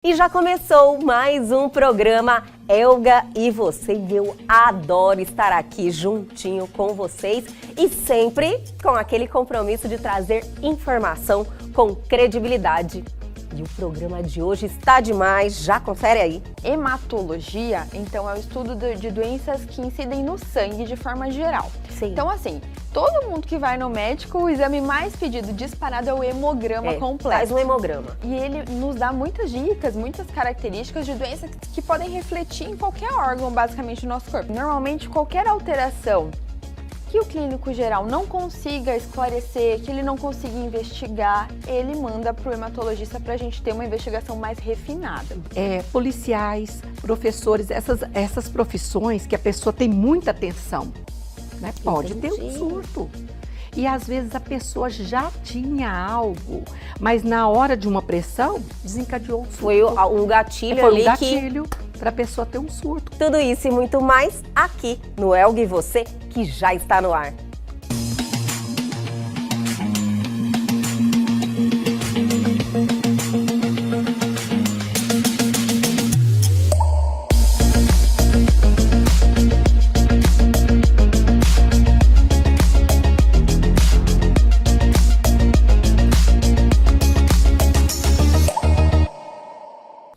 E já começou mais um programa Elga e Você. E eu adoro estar aqui juntinho com vocês e sempre com aquele compromisso de trazer informação com credibilidade. E o programa de hoje está demais, já confere aí. Hematologia, então, é o estudo de doenças que incidem no sangue de forma geral. Sim. Então, assim, todo mundo que vai no médico, o exame mais pedido disparado é o hemograma completo. Faz um hemograma. E ele nos dá muitas dicas, muitas características de doenças que podem refletir em qualquer órgão, basicamente, do nosso corpo. Normalmente, qualquer alteração que o clínico geral não consiga esclarecer, que ele não consiga investigar, ele manda para o hematologista para a gente ter uma investigação mais refinada. Policiais, professores, essas profissões que a pessoa tem muita atenção, né? Pode ter um surto. E às vezes a pessoa já tinha algo, mas na hora de uma pressão, desencadeou um surto. Foi um gatilho ali para a pessoa ter um surto. Tudo isso e muito mais aqui no Elga e Você, que já está no ar.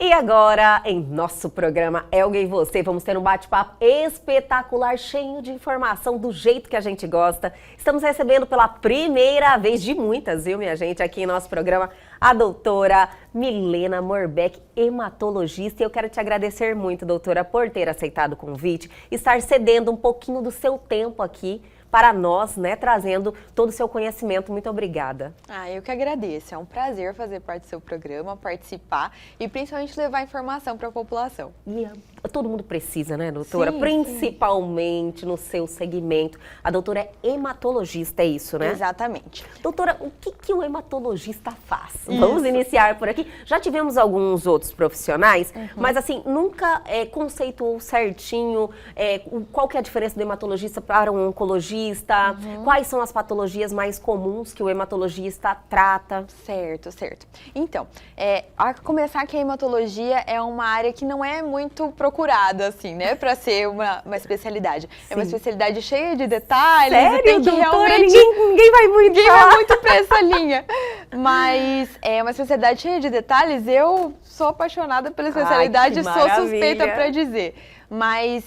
E agora, em nosso programa Elga e Você, vamos ter um bate-papo espetacular, cheio de informação, do jeito que a gente gosta. Estamos recebendo pela primeira vez, de muitas, viu, minha gente, aqui em nosso programa, a doutora Milena Morbeck, hematologista. E eu quero te agradecer muito, doutora, por ter aceitado o convite, estar cedendo um pouquinho do seu tempo aqui para nós, né, trazendo todo o seu conhecimento. Muito obrigada. Eu que agradeço. É um prazer fazer parte do seu programa, participar e principalmente levar informação para a população. E todo mundo precisa, né, doutora? Sim, principalmente no seu segmento. A doutora é hematologista, é isso, né? Exatamente. Doutora, o que o hematologista faz? Vamos iniciar por aqui. Já tivemos alguns outros profissionais, mas assim, nunca conceituou certinho qual que é a diferença do hematologista para um oncologista, quais são as patologias mais comuns que o hematologista trata. Certo. Então, a começar que a hematologia é uma área que não é muito procurada, assim, né, para ser uma especialidade. Sim. É uma especialidade cheia de detalhes. Sério, tem que doutora? Realmente... Ninguém vai muito para essa linha. Mas é uma especialidade cheia de detalhes. Eu sou apaixonada pela especialidade e sou suspeita para dizer. Mas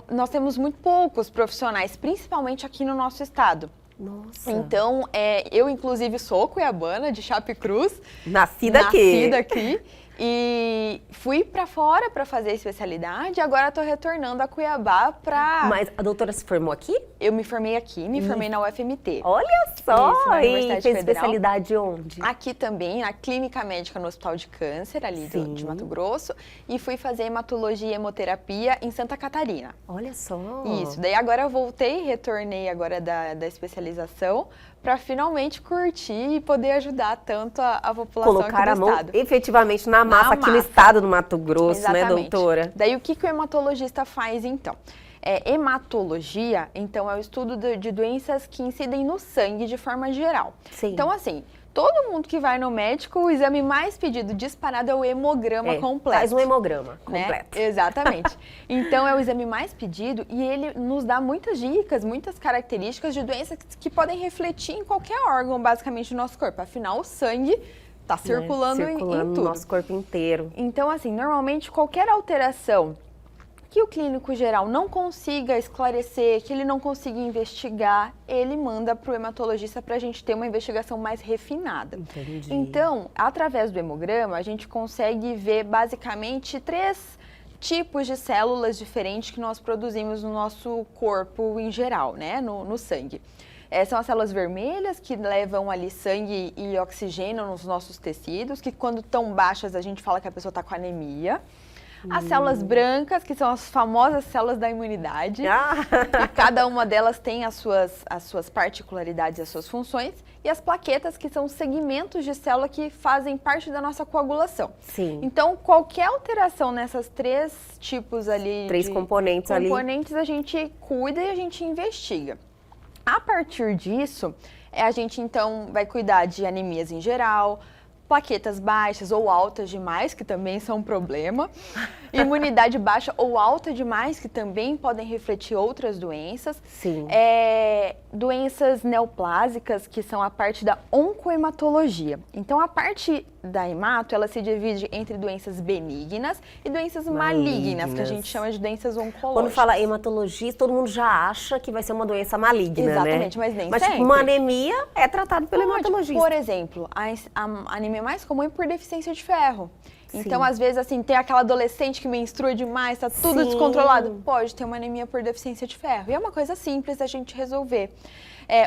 nós temos muito poucos profissionais, principalmente aqui no nosso estado. Nossa. Então, eu inclusive sou cuiabana, de Chapecruz. Nascida aqui. E fui para fora para fazer a especialidade e agora estou retornando a Cuiabá para... Mas a doutora se formou aqui? Eu me formei aqui, formei na UFMT. Olha só! Isso, na Universidade e fez Federal. especialidade onde? Aqui também, na Clínica Médica no Hospital de Câncer, ali de Mato Grosso. E fui fazer hematologia e hemoterapia em Santa Catarina. Olha só! Isso, daí agora eu retornei agora da especialização para finalmente curtir e poder ajudar tanto a população Colocar aqui do estado. efetivamente na massa aqui no estado do Mato Grosso, Exatamente. Né, doutora? Daí o que o hematologista faz então? Hematologia, então, é o estudo de doenças que incidem no sangue de forma geral. Sim. Então, assim, todo mundo que vai no médico, o exame mais pedido disparado é o hemograma completo. Faz um hemograma completo. Né? Exatamente. Então, é o exame mais pedido e ele nos dá muitas dicas, muitas características de doenças que podem refletir em qualquer órgão, basicamente, do nosso corpo. Afinal, o sangue está circulando em tudo. no nosso corpo inteiro. Então, assim, normalmente, qualquer alteração que o clínico geral não consiga esclarecer, que ele não consiga investigar, ele manda para o hematologista para a gente ter uma investigação mais refinada. Entendi. Então, através do hemograma, a gente consegue ver basicamente 3 tipos de células diferentes que nós produzimos no nosso corpo em geral, né, no sangue. São as células vermelhas, que levam ali sangue e oxigênio nos nossos tecidos, que quando estão baixas a gente fala que a pessoa está com anemia. As células brancas, que são as famosas células da imunidade. E cada uma delas tem as suas particularidades e as suas funções. E as plaquetas, que são os segmentos de célula que fazem parte da nossa coagulação. Sim. Então, qualquer alteração nessas 3 tipos ali... 3 componentes ali. A gente cuida e a gente investiga. A partir disso, a gente então vai cuidar de anemias em geral, plaquetas baixas ou altas demais, que também são um problema, imunidade baixa ou alta demais, que também podem refletir outras doenças, Sim. Doenças neoplásicas, que são a parte da oncohematologia. Então, a parte da hemato, ela se divide entre doenças benignas e doenças malignas, que a gente chama de doenças oncológicas. Quando fala hematologia, todo mundo já acha que vai ser uma doença maligna, Exatamente, né? mas nem Mas sempre. tipo, uma anemia é tratada pelo hematologista. Por exemplo, a anemia mais comum é por deficiência de ferro. Então, Sim. às vezes, assim, tem aquela adolescente que menstrua demais, tá tudo Sim. descontrolado. Pode ter uma anemia por deficiência de ferro. E é uma coisa simples da gente resolver.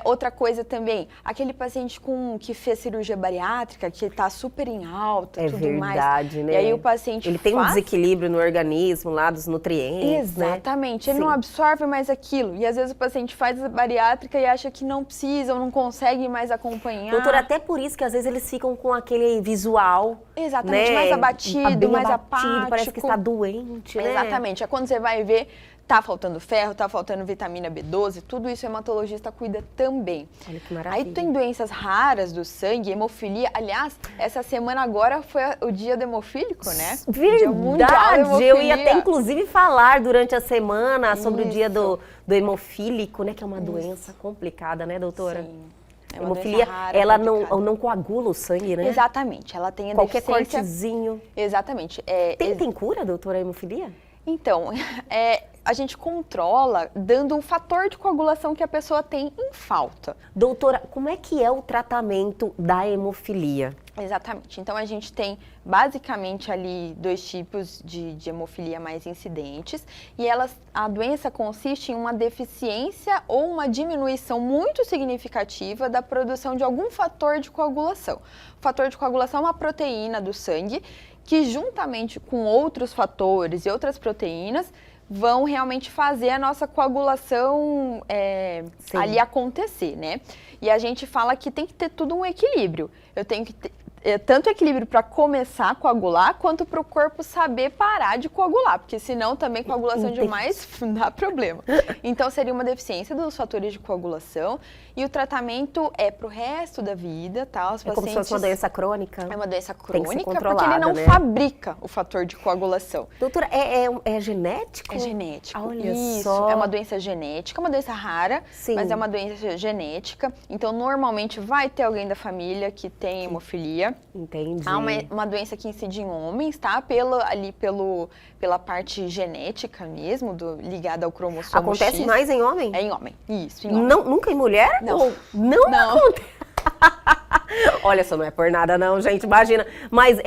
Outra coisa também, aquele paciente que fez cirurgia bariátrica, que tá super em alta, tudo mais. É verdade, né? E aí o paciente Ele tem um desequilíbrio no organismo lá dos nutrientes, Exatamente, né? ele não absorve mais aquilo. E às vezes o paciente faz a bariátrica e acha que não precisa ou não consegue mais acompanhar. Doutora, até por isso que às vezes eles ficam com aquele visual, Exatamente, né? mais abatido, Bem mais abatido, apático. parece que está doente, né? Exatamente, é quando você vai ver, tá faltando ferro, tá faltando vitamina B12, tudo isso o hematologista cuida também. Olha que maravilha. Aí tem doenças raras do sangue, hemofilia. Aliás, essa semana agora foi o dia do hemofílico, né? Dia mundial da Verdade, eu ia hemofilia. até inclusive falar durante a semana sobre o dia Isso. do hemofílico, né? Que é uma doença complicada, né, doutora? Sim. É uma Hemofilia, doença rara, ela complicada. não coagula o sangue, né? Exatamente, ela tem a Qualquer deficiência... cortezinho. Exatamente. Tem cura, doutora, a hemofilia? Então, a gente controla dando o fator de coagulação que a pessoa tem em falta. Doutora, como é que é o tratamento da hemofilia? Exatamente. Então, a gente tem basicamente ali 2 tipos de hemofilia mais incidentes e a doença consiste em uma deficiência ou uma diminuição muito significativa da produção de algum fator de coagulação. O fator de coagulação é uma proteína do sangue que, juntamente com outros fatores e outras proteínas, vão realmente fazer a nossa coagulação ali acontecer, né? E a gente fala que tem que ter tudo um equilíbrio. Eu tenho que ter tanto equilíbrio para começar a coagular, quanto para o corpo saber parar de coagular, porque senão também coagulação demais dá problema. Então seria uma deficiência dos fatores de coagulação e o tratamento é para o resto da vida, tá? Os É como se fosse uma doença crônica? É uma doença Tem que ser crônica, porque ele não né? fabrica o fator de coagulação. Doutora, é genético? É genético. Olha Isso, só. é uma doença genética, uma doença rara, Sim. mas é uma doença genética. Então, normalmente vai ter alguém da família que tem hemofilia. Entendi. Há uma doença que incide em homens, tá? Pela parte genética mesmo, ligada ao cromossomo Acontece X. mais em homem? É em homem, isso, em homem. Nunca em mulher? Não. Ou não acontece? Olha, só não é por nada não, gente, imagina. Mas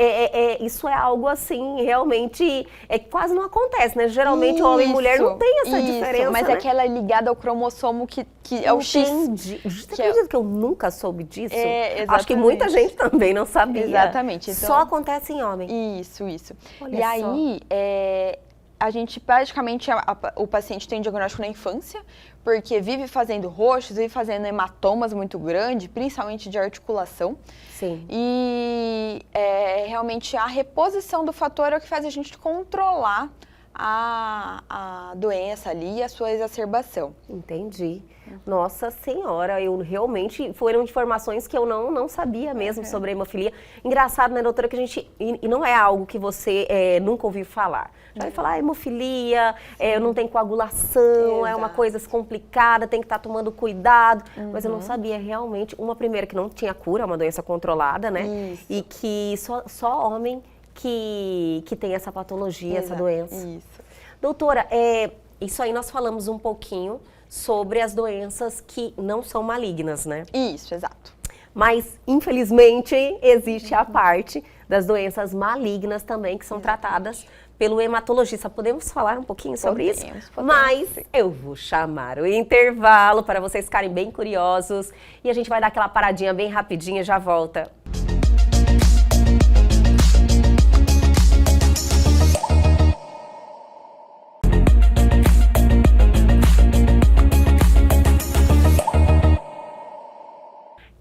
isso é algo assim, realmente, quase não acontece, né? Geralmente homem e mulher não tem essa diferença, mas né? é que ela é ligada ao cromossomo que é o X. Entendi. Você acredita que eu nunca soube disso? Exatamente. Acho que muita gente também não sabia. Exatamente. Então, só acontece em homem. Isso. Olha E aí, a gente praticamente, o paciente tem diagnóstico na infância, porque vive fazendo roxos, vive fazendo hematomas muito grandes, principalmente de articulação. Sim. E realmente a reposição do fator é o que faz a gente controlar a doença ali e a sua exacerbação. Entendi. Nossa Senhora, eu realmente, foram informações que eu não sabia mesmo sobre a hemofilia. Engraçado, né, doutora, que a gente, e não é algo que você nunca ouviu falar. Já ouviu falar, hemofilia, não tem coagulação, Exato. é uma coisa complicada, tem que estar tomando cuidado. Mas eu não sabia realmente, primeira que não tinha cura, uma doença controlada, né? Isso. E que só homem que tem essa patologia, essa doença. Isso. Doutora, isso aí nós falamos um pouquinho sobre as doenças que não são malignas, né? Isso, exato. Mas, infelizmente, existe a parte das doenças malignas também, que são tratadas pelo hematologista. Podemos falar um pouquinho sobre isso? Podemos, Mas sim. eu vou chamar o intervalo para vocês ficarem bem curiosos e a gente vai dar aquela paradinha bem rapidinha e já volta.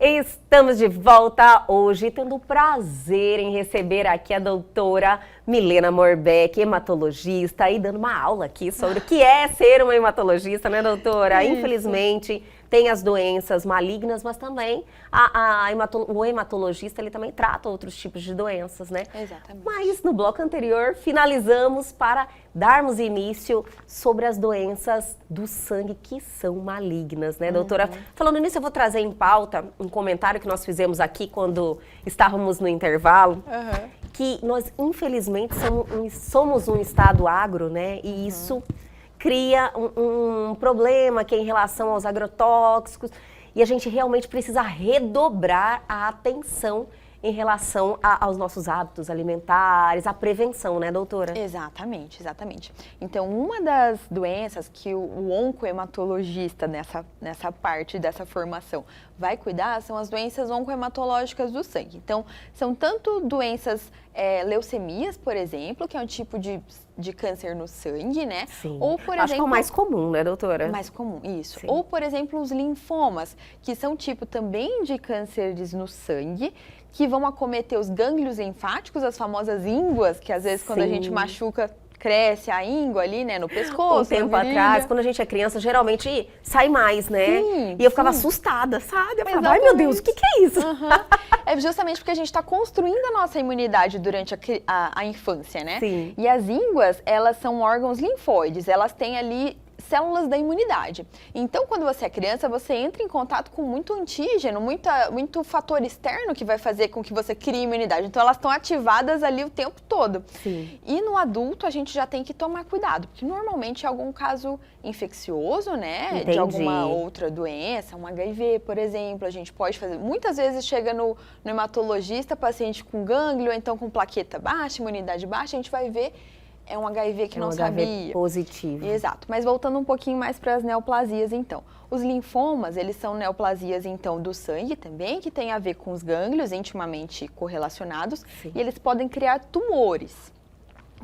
Estamos de volta hoje, tendo o prazer em receber aqui a doutora Milena Morbeck, hematologista, e dando uma aula aqui sobre o que é ser uma hematologista, né, doutora? Isso. Infelizmente, tem as doenças malignas, mas também o hematologista, ele também trata outros tipos de doenças, né? Exatamente. Mas no bloco anterior, finalizamos para darmos início sobre as doenças do sangue que são malignas, né, doutora? Falando nisso, eu vou trazer em pauta um comentário que nós fizemos aqui quando estávamos no intervalo, que nós, infelizmente, somos um estado agro, né, e isso cria um problema que é em relação aos agrotóxicos, e a gente realmente precisa redobrar a atenção em relação aos nossos hábitos alimentares, à prevenção, né, doutora? Exatamente, exatamente. Então, uma das doenças que o oncohematologista nessa parte dessa formação vai cuidar são as doenças oncohematológicas do sangue. Então, são tanto doenças leucemias, por exemplo, que é um tipo de câncer no sangue, né? Sim. Ou, por Acho exemplo, que é o mais comum, né, doutora? Mais comum, isso. Sim. Ou, por exemplo, os linfomas, que são tipo também de cânceres no sangue, que vão acometer os gânglios linfáticos, as famosas ínguas, que às vezes quando a gente machuca, cresce a íngua ali, né, no pescoço. Um tempo atrás, quando a gente é criança, geralmente sai mais, né? Sim, e eu ficava assustada, sabe? Eu falava, ai Exatamente. meu Deus, o que é isso? É justamente porque a gente está construindo a nossa imunidade durante a infância, né? Sim. E as ínguas, elas são órgãos linfóides, elas têm ali células da imunidade. Então, quando você é criança, você entra em contato com muito antígeno, muito fator externo que vai fazer com que você crie imunidade. Então, elas estão ativadas ali o tempo todo. Sim. E no adulto, a gente já tem que tomar cuidado, porque normalmente é algum caso infeccioso, né? Entendi. De alguma outra doença, um HIV, por exemplo, a gente pode fazer. Muitas vezes chega no hematologista, paciente com gânglio, então com plaqueta baixa, imunidade baixa, a gente vai ver é um HIV que não HIV sabia. positivo. Exato. Mas voltando um pouquinho mais para as neoplasias, então. Os linfomas, eles são neoplasias, então, do sangue também, que tem a ver com os gânglios intimamente correlacionados. Sim. E eles podem criar tumores.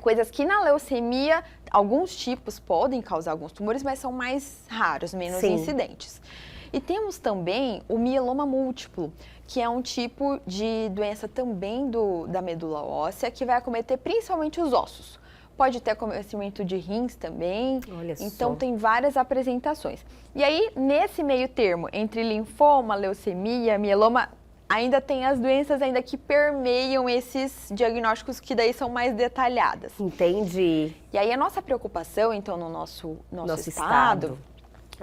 Coisas que na leucemia, alguns tipos podem causar alguns tumores, mas são mais raros, menos Sim. incidentes. E temos também o mieloma múltiplo, que é um tipo de doença também da medula óssea, que vai acometer principalmente os ossos. Pode ter acometimento de rins também, Olha então só. tem várias apresentações. E aí, nesse meio termo, entre linfoma, leucemia, mieloma, ainda tem as doenças ainda que permeiam esses diagnósticos que daí são mais detalhadas. Entendi. E aí a nossa preocupação, então, no nosso estado,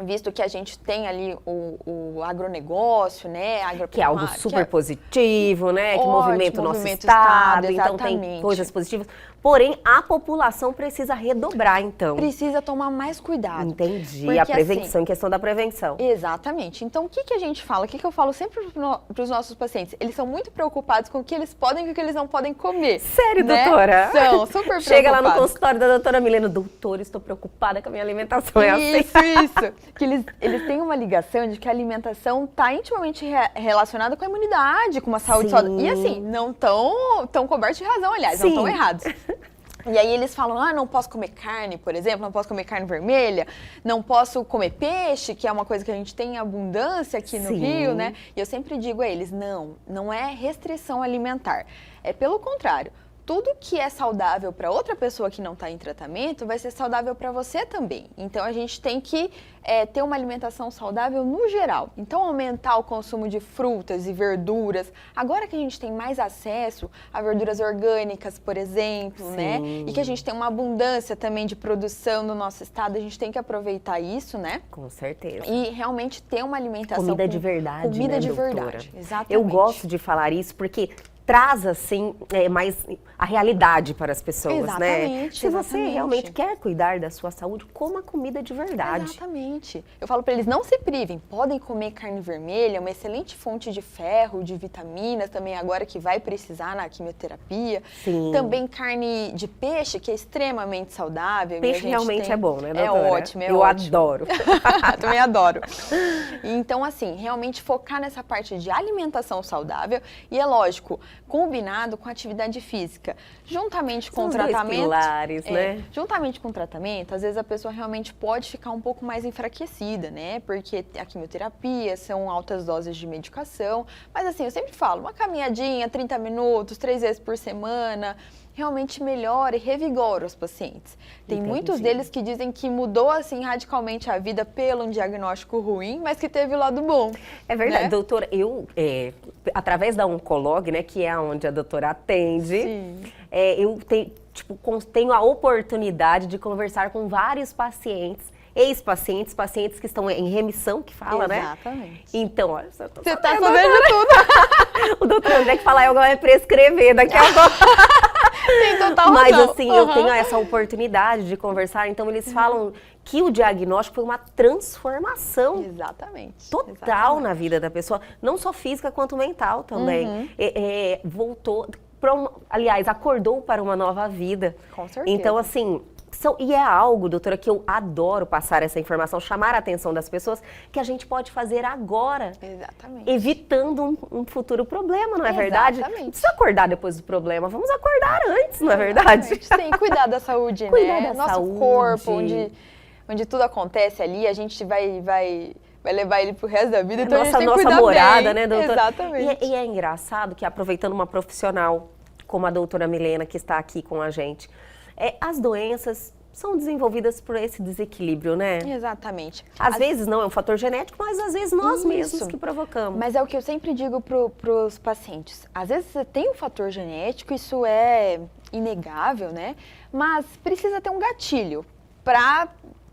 visto que a gente tem ali o agronegócio, né? Que é algo super positivo, né? Que movimenta o nosso estado, então tem coisas positivas. Porém, a população precisa redobrar, então. Precisa tomar mais cuidado. Entendi. Porque, A prevenção, assim, em questão da prevenção. Exatamente. Então, o que a gente fala? O que eu falo sempre para os nossos pacientes? Eles são muito preocupados com o que eles podem e o que eles não podem comer. Sério, né? doutora? São super preocupados. Chega lá no consultório da doutora Milena, doutora, estou preocupada com a minha alimentação. É assim. Isso. Que eles têm uma ligação de que a alimentação está intimamente relacionada com a imunidade, com uma saúde saudável. E assim, não tão cobertos de razão, aliás, não estão errados. E aí eles falam, não posso comer carne, por exemplo, não posso comer carne vermelha, não posso comer peixe, que é uma coisa que a gente tem em abundância aqui no Rio, né? E eu sempre digo a eles, não é restrição alimentar, é pelo contrário. Tudo que é saudável para outra pessoa que não está em tratamento vai ser saudável para você também. Então, a gente tem que ter uma alimentação saudável no geral. Então, aumentar o consumo de frutas e verduras. Agora que a gente tem mais acesso a verduras orgânicas, por exemplo, né? E que a gente tem uma abundância também de produção no nosso estado, a gente tem que aproveitar isso, né? Com certeza. E realmente ter uma alimentação... Comida de verdade, Comida né, de doutora? verdade, exatamente. Eu gosto de falar isso porque traz, assim, mais a realidade para as pessoas, Exatamente, né? Se você exatamente. realmente quer cuidar da sua saúde, coma comida de verdade. Exatamente. Eu falo para eles, não se privem, podem comer carne vermelha, uma excelente fonte de ferro, de vitaminas, também agora que vai precisar na quimioterapia. Sim. Também carne de peixe, que é extremamente saudável. Peixe realmente é bom, né, doutora? É ótimo, Eu adoro. Também adoro. Então, assim, realmente focar nessa parte de alimentação saudável e, é lógico, combinado com atividade física. Juntamente com o tratamento... Dois pilares, né? Juntamente com o tratamento, às vezes a pessoa realmente pode ficar um pouco mais enfraquecida, né? Porque a quimioterapia são altas doses de medicação. Mas assim, eu sempre falo, uma caminhadinha, 30 minutos, 3 vezes por semana, realmente melhora e revigora os pacientes. Tem Entendi. muitos deles que dizem que mudou assim radicalmente a vida pelo um diagnóstico ruim, mas que teve o lado bom. É verdade, né? doutora, eu, através da Oncolog, né, que é onde a doutora atende, Sim. Eu tenho a oportunidade de conversar com vários pacientes, ex-pacientes, pacientes que estão em remissão, que fala, né? Exatamente. Então, olha, você Você tá sabendo tudo. O doutor André que falar, eu vai prescrever daqui a pouco. Tem total Mas razão. assim, eu tenho essa oportunidade de conversar, então eles falam que o diagnóstico foi uma transformação Exatamente. total Exatamente. na vida da pessoa, não só física quanto mental também. Voltou, aliás, acordou para uma nova vida. Com certeza. Então, assim, e é algo, doutora, que eu adoro passar essa informação, chamar a atenção das pessoas, que a gente pode fazer agora, Exatamente. evitando um futuro problema, não é verdade? Exatamente. Não precisa acordar depois do problema, vamos acordar antes, não é verdade? Sim, cuidar da saúde, Cuidar né? da Nosso saúde. corpo, onde tudo acontece ali, a gente vai levar ele pro resto da vida, então a gente tem que Nossa cuidar morada, bem. né, doutora? Exatamente. E é engraçado que, aproveitando uma profissional como a doutora Milena, que está aqui com a gente, as doenças são desenvolvidas por esse desequilíbrio, né? Exatamente. Às vezes não é um fator genético, mas às vezes nós Isso. mesmos que provocamos. Mas é o que eu sempre digo pros pacientes. Às vezes você tem um fator genético, isso é inegável, né? Mas precisa ter um gatilho para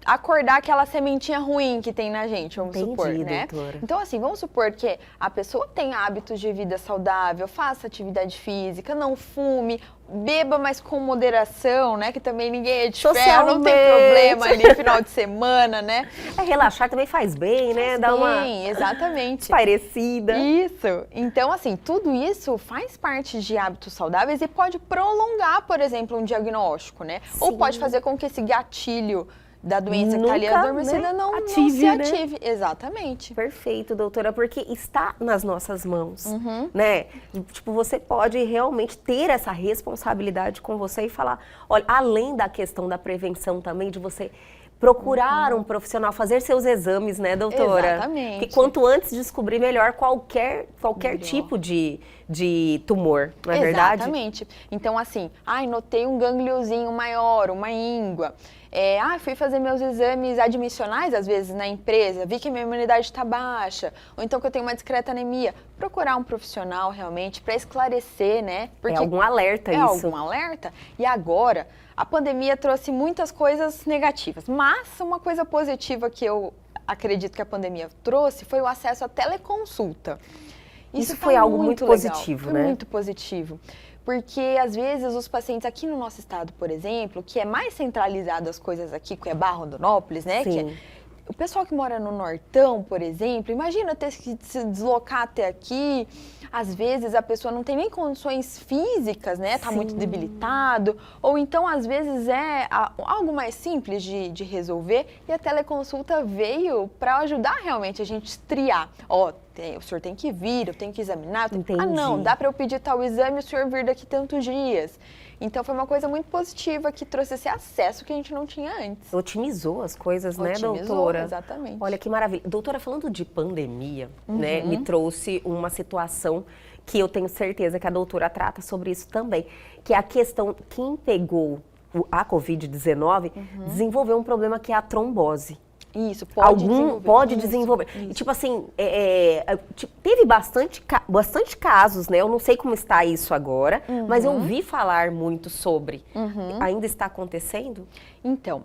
acordar aquela sementinha ruim que tem na gente, vamos supor, né? Doutora. Então, assim, vamos supor que a pessoa tenha hábitos de vida saudável, faça atividade física, não fume, beba, mas com moderação, né? Que também ninguém é de ferro, não tem problema ali final de semana, né? Relaxar também faz bem, né? Dá uma exatamente. espairecida. Isso. Então, assim, tudo isso faz parte de hábitos saudáveis e pode prolongar, por exemplo, um diagnóstico, né? Sim. Ou pode fazer com que esse gatilho da doença que está ali Nunca, adormecida né, não ative, se né? ative. Exatamente. Perfeito, doutora, porque está nas nossas mãos, né? Tipo, você pode realmente ter essa responsabilidade com você e falar, olha, além da questão da prevenção também, de você procurar um profissional, fazer seus exames, né, doutora? Exatamente. Porque quanto antes descobrir melhor qualquer tipo de tumor, não é verdade? Exatamente. Então, assim, notei um gangliozinho maior, uma íngua. Fui fazer meus exames admissionais, às vezes, na empresa, vi que minha imunidade está baixa, ou então que eu tenho uma discreta anemia. Procurar um profissional, realmente, para esclarecer, né? Porque é algum alerta isso. É algum alerta. E agora, a pandemia trouxe muitas coisas negativas, mas uma coisa positiva que eu acredito que a pandemia trouxe foi o acesso à teleconsulta. Isso foi algo muito positivo, foi né? Muito positivo. Porque, às vezes, os pacientes aqui no nosso estado, por exemplo, que é mais centralizado as coisas aqui, que é Barra Rondonópolis, né? Sim. O pessoal que mora no Nortão, por exemplo, imagina ter que se deslocar até aqui. Às vezes a pessoa não tem nem condições físicas, né? Tá muito debilitado. Ou então, às vezes, é algo mais simples de resolver. E a teleconsulta veio para ajudar realmente a gente triar. O senhor tem que vir, eu tenho que examinar. Não, dá para eu pedir tal exame e o senhor vir daqui tantos dias. Então, foi uma coisa muito positiva que trouxe esse acesso que a gente não tinha antes. Otimizou as coisas, né, Otimizou, doutora? Exatamente. Olha que maravilha. Doutora, falando de pandemia, né, me trouxe uma situação que eu tenho certeza que a doutora trata sobre isso também, que é a questão, quem pegou a Covid-19 desenvolveu um problema que é a trombose. Isso, pode desenvolver. Isso. E, tipo assim, teve bastante casos, né? Eu não sei como está isso agora, mas eu ouvi falar muito sobre. Ainda está acontecendo? Então,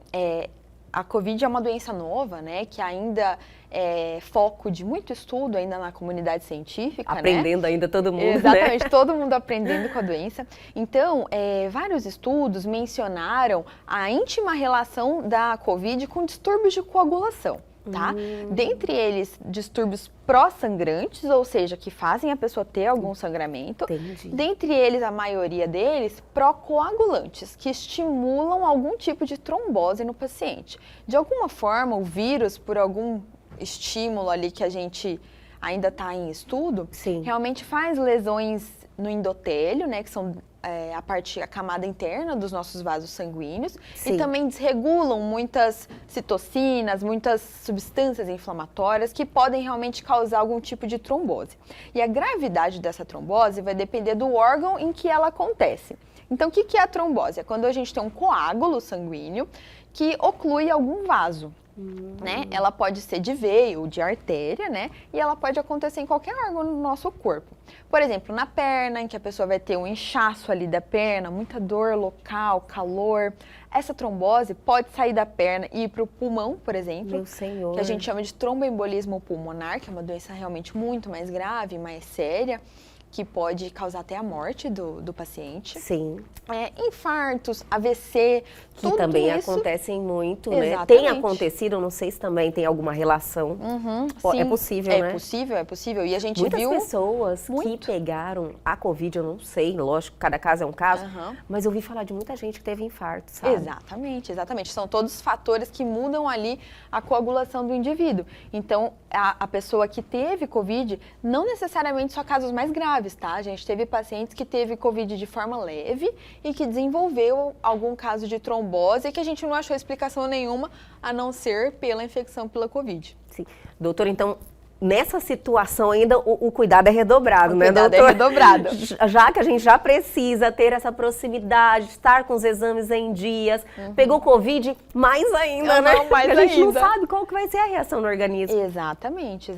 a Covid é uma doença nova, né? Que ainda é foco de muito estudo ainda na comunidade científica, Aprendendo ainda todo mundo, Exatamente, né? todo mundo aprendendo com a doença. Então, vários estudos mencionaram a íntima relação da Covid com distúrbios de coagulação, tá? Dentre eles, distúrbios pró-sangrantes, ou seja, que fazem a pessoa ter algum sangramento. Entendi. Dentre eles, a maioria deles, pró-coagulantes, que estimulam algum tipo de trombose no paciente. De alguma forma, o vírus, por algum estímulo ali que a gente ainda está em estudo, realmente faz lesões no endotélio, né, que são a camada interna dos nossos vasos sanguíneos, e também desregulam muitas citocinas, muitas substâncias inflamatórias que podem realmente causar algum tipo de trombose. E a gravidade dessa trombose vai depender do órgão em que ela acontece. Então, o que é a trombose? É quando a gente tem um coágulo sanguíneo que oclui algum vaso. Né? Ela pode ser de veia ou de artéria, né? E ela pode acontecer em qualquer órgão do nosso corpo. Por exemplo, na perna, em que a pessoa vai ter um inchaço ali da perna, muita dor local, calor. Essa trombose pode sair da perna e ir para o pulmão, por exemplo. Meu Senhor. Que a gente chama de tromboembolismo pulmonar, que é uma doença realmente muito mais grave, mais séria, que pode causar até a morte do paciente. Sim. Infartos, AVC, Que tudo também isso. acontecem muito, né? Exatamente. Tem acontecido, eu não sei se também tem alguma relação. Sim. É possível, né? É possível. E a gente Muitas viu... pessoas que pegaram a Covid, eu não sei, lógico, cada caso é um caso, mas eu ouvi falar de muita gente que teve infarto, sabe? Exatamente. São todos fatores que mudam ali a coagulação do indivíduo. Então, a pessoa que teve Covid, não necessariamente só casos mais graves, tá? A gente teve pacientes que teve Covid de forma leve e que desenvolveu algum caso de trombose que a gente não achou explicação nenhuma a não ser pela infecção pela Covid. Sim. Doutor, então, nessa situação ainda o cuidado é redobrado, né, doutor? O cuidado é redobrado. Já que a gente já precisa ter essa proximidade, estar com os exames em dias, pegou Covid, mais ainda, né? Mais Porque a gente não ainda. sabe qual que vai ser a reação do organismo. Exatamente.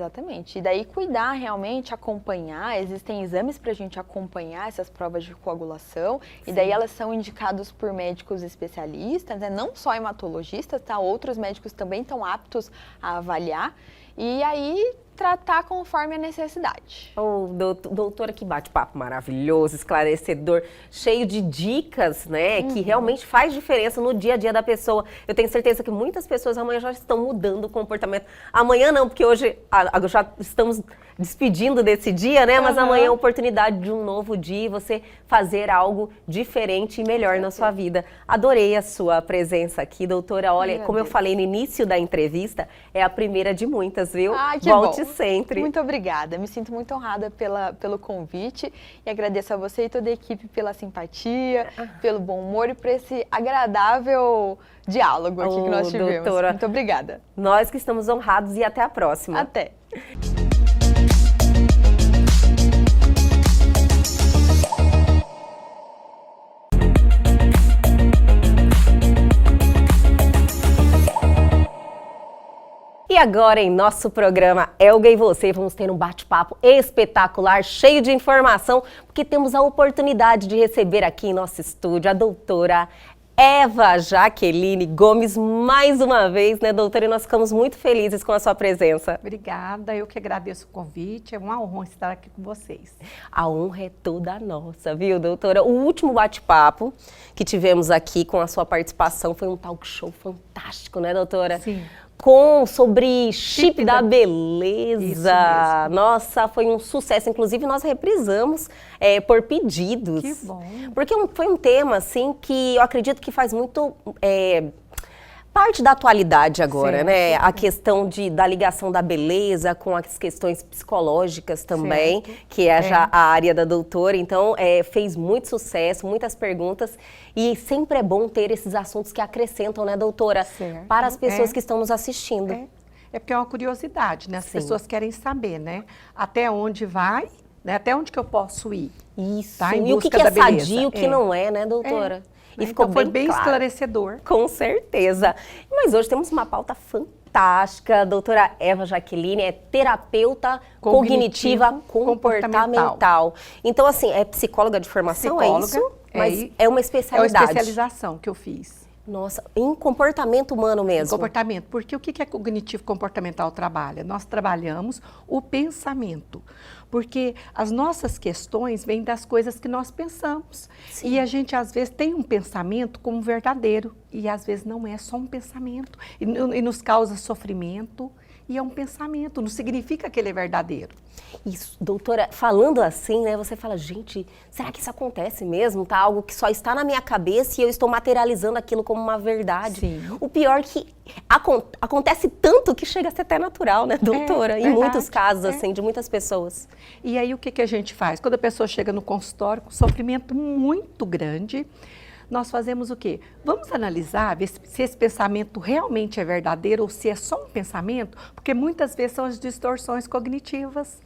E daí cuidar realmente, acompanhar, existem exames para a gente acompanhar essas provas de coagulação, e daí elas são indicadas por médicos especialistas, né? Não só hematologistas, tá? Outros médicos também estão aptos a avaliar, e aí tratar conforme a necessidade. Doutora, que bate-papo maravilhoso, esclarecedor, cheio de dicas, né, que realmente faz diferença no dia a dia da pessoa. Eu tenho certeza que muitas pessoas amanhã já estão mudando o comportamento. Amanhã não, porque hoje já estamos despedindo desse dia, né, mas amanhã é a oportunidade de um novo dia e você fazer algo diferente e melhor na sua vida. Adorei a sua presença aqui, doutora. Olha, como eu falei no início da entrevista, é a primeira de muitas, viu? Que Volte bom. sempre. Muito obrigada, me sinto muito honrada pelo convite e agradeço a você e toda a equipe pela simpatia, pelo bom humor e por esse agradável diálogo aqui que nós tivemos. Doutora, muito obrigada. Nós que estamos honrados e até a próxima. Até. E agora, em nosso programa Elga e Você, vamos ter um bate-papo espetacular, cheio de informação, porque temos a oportunidade de receber aqui em nosso estúdio a doutora Eva Jaqueline Gomes, mais uma vez, né, doutora? E nós ficamos muito felizes com a sua presença. Obrigada, eu que agradeço o convite, é uma honra estar aqui com vocês. A honra é toda nossa, viu, doutora? O último bate-papo que tivemos aqui com a sua participação foi um talk show fantástico, né, doutora? Sim. Sobre chip da beleza. Isso mesmo. Nossa, foi um sucesso. Inclusive, nós reprisamos por pedidos. Que bom. Porque foi um tema, assim, que eu acredito que faz muito parte da atualidade agora, né? A questão da ligação da beleza com as questões psicológicas também, que é já a área da doutora. Então, fez muito sucesso, muitas perguntas. E sempre é bom ter esses assuntos que acrescentam, né, doutora? Certo. Para as pessoas que estão nos assistindo. É porque é uma curiosidade, né? As Sim. pessoas querem saber, né? Até onde vai, né? Até onde que eu posso ir. Isso. Tá? Em E o que busca é da beleza. sadio e o que não é, né, doutora? E ficou então, foi bem claro. esclarecedor. Com certeza. Mas hoje temos uma pauta fantástica. A doutora Eva Jaqueline é terapeuta cognitiva comportamental. Então, assim, é psicóloga de formação, Psicóloga, é isso? Mas é uma É especialidade. uma especialização que eu fiz. Nossa, em comportamento humano mesmo. Comportamento. Porque o que é cognitivo comportamental trabalha? Nós trabalhamos o pensamento. Porque as nossas questões vêm das coisas que nós pensamos. Sim. E a gente, às vezes, tem um pensamento como verdadeiro. E, às vezes, não é só um pensamento. E nos causa sofrimento. E é um pensamento, não significa que ele é verdadeiro. Isso, doutora, falando assim, né, você fala, gente, será que isso acontece mesmo? Tá algo que só está na minha cabeça e eu estou materializando aquilo como uma verdade. Sim. O pior é que acontece tanto que chega a ser até natural, né, doutora? Em verdade, muitos casos, assim, de muitas pessoas. E aí, o que a gente faz? Quando a pessoa chega no consultório com sofrimento muito grande, nós fazemos o quê? Vamos analisar, ver se esse pensamento realmente é verdadeiro ou se é só um pensamento, porque muitas vezes são as distorções cognitivas,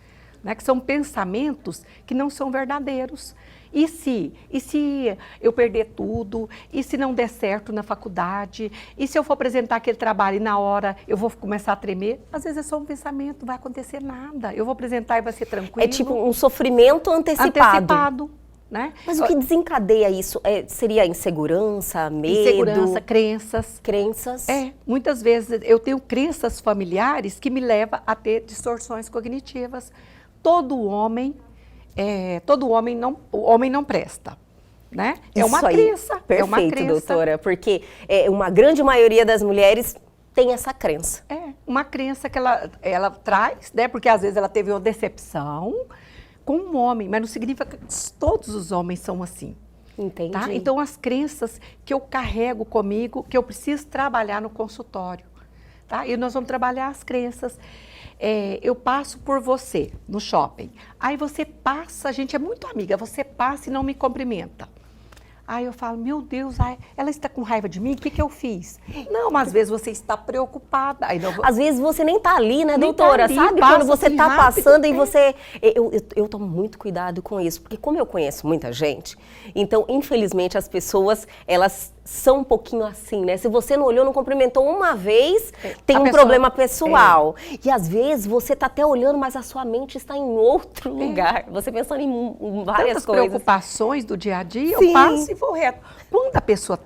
né, que são pensamentos que não são verdadeiros. E se eu perder tudo? E se não der certo na faculdade? E se eu for apresentar aquele trabalho e na hora eu vou começar a tremer? Às vezes é só um pensamento, não vai acontecer nada. Eu vou apresentar e vai ser tranquilo. É tipo um sofrimento antecipado. Antecipado, né? Mas o que desencadeia isso? Seria a insegurança, medo? Insegurança, crenças. Crenças? Muitas vezes eu tenho crenças familiares que me levam a ter distorções cognitivas. Todo homem não presta, né? É uma crença. Perfeito, é uma crença. doutora, porque uma grande maioria das mulheres tem essa crença. É uma crença que ela traz, né? Porque às vezes ela teve uma decepção com um homem, mas não significa que todos os homens são assim. Entendi. Tá? Então, as crenças que eu carrego comigo, que eu preciso trabalhar no consultório. Tá? E nós vamos trabalhar as crenças. Eu passo por você no shopping. Aí você passa, a gente é muito amiga, você passa e não me cumprimenta. Aí eu falo, meu Deus, ela está com raiva de mim? O que eu fiz? Não, mas às vezes você está preocupada. Aí não, às vezes você nem tá ali, né, nem doutora? tá ali, sabe passa quando você assim tá rápido, passando e você... Eu tomo muito cuidado com isso, porque como eu conheço muita gente, então, infelizmente, as pessoas, elas são um pouquinho assim, né? Se você não olhou, não cumprimentou uma vez, tem um problema pessoal. E às vezes você tá até olhando, mas a sua mente está em outro lugar. Você pensando em várias tantas coisas. preocupações do dia a dia, Sim. eu passo e vou reto. Quando a pessoa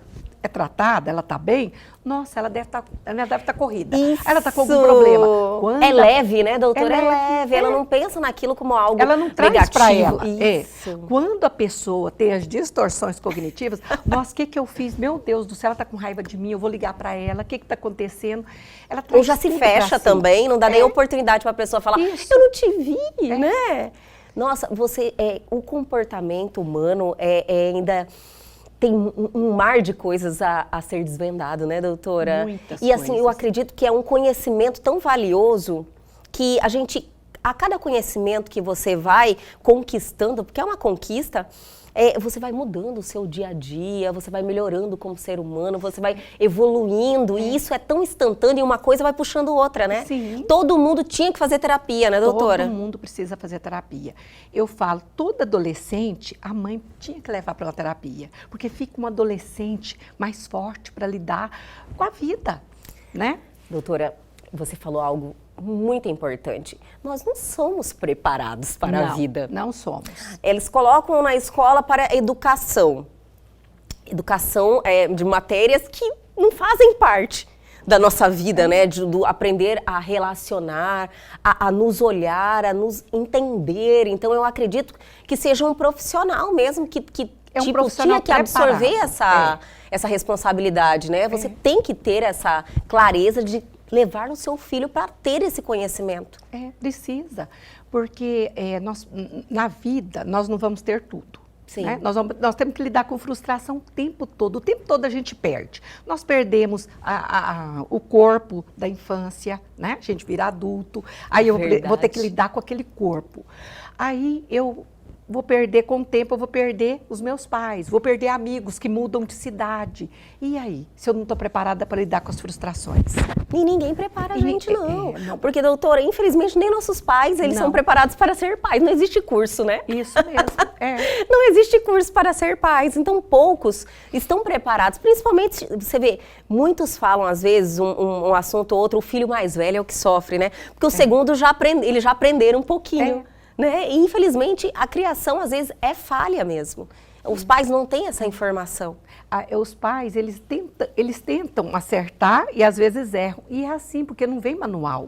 é tratada, ela está bem, nossa, ela deve estar corrida. Isso. Ela está com algum problema. Quando é leve, né, doutora? É É leve. leve. Ela não pensa naquilo como algo ela não traz negativo. para ela. Isso. Quando a pessoa tem as distorções cognitivas, nossa, o que eu fiz? Meu Deus do céu, ela está com raiva de mim, eu vou ligar para ela, o que está acontecendo? Ela Ou já se fecha também, não dá nem oportunidade para a pessoa falar, Isso. eu não te vi, né? Nossa, o comportamento humano ainda... tem um mar de coisas a ser desvendado, né, doutora? Muitas e assim, coisas. eu acredito que é um conhecimento tão valioso que a cada conhecimento que você vai conquistando, porque é uma conquista, você vai mudando o seu dia a dia, você vai melhorando como ser humano, você vai evoluindo, e isso é tão instantâneo e uma coisa vai puxando outra, né? Sim. Todo mundo tinha que fazer terapia, né, doutora? Todo mundo precisa fazer terapia. Eu falo, todo adolescente, a mãe tinha que levar para uma terapia, porque fica um adolescente mais forte para lidar com a vida, né? Doutora, você falou algo muito importante. Nós não somos preparados para a vida. Não somos. Eles colocam na escola para educação. Educação de matérias que não fazem parte da nossa vida, né? Do aprender a relacionar, a nos olhar, a nos entender. Então, eu acredito que seja um profissional mesmo que um profissional tinha que absorver preparado. essa responsabilidade, né? Você tem que ter essa clareza de levar o seu filho para ter esse conhecimento. Precisa, porque na vida nós não vamos ter tudo. Sim. Né? Nós temos que lidar com frustração o tempo todo a gente perde. Nós perdemos o corpo da infância, né? A gente vira adulto, aí eu vou ter que lidar com aquele corpo. Aí eu vou perder com o tempo, eu vou perder os meus pais, vou perder amigos que mudam de cidade. E aí, se eu não estou preparada para lidar com as frustrações? E ninguém prepara a gente, não. Porque, doutora, infelizmente, nem nossos pais, eles são preparados para ser pais. Não existe curso, né? Isso mesmo, Não existe curso para ser pais. Então, poucos estão preparados. Principalmente, você vê, muitos falam, às vezes, um assunto ou outro, o filho mais velho é o que sofre, né? Porque o segundo, eles já aprenderam um pouquinho. Né? E, infelizmente, a criação, às vezes, é falha mesmo. Os pais não têm essa informação. Os pais, eles tentam acertar e, às vezes, erram. E é assim, porque não vem manual.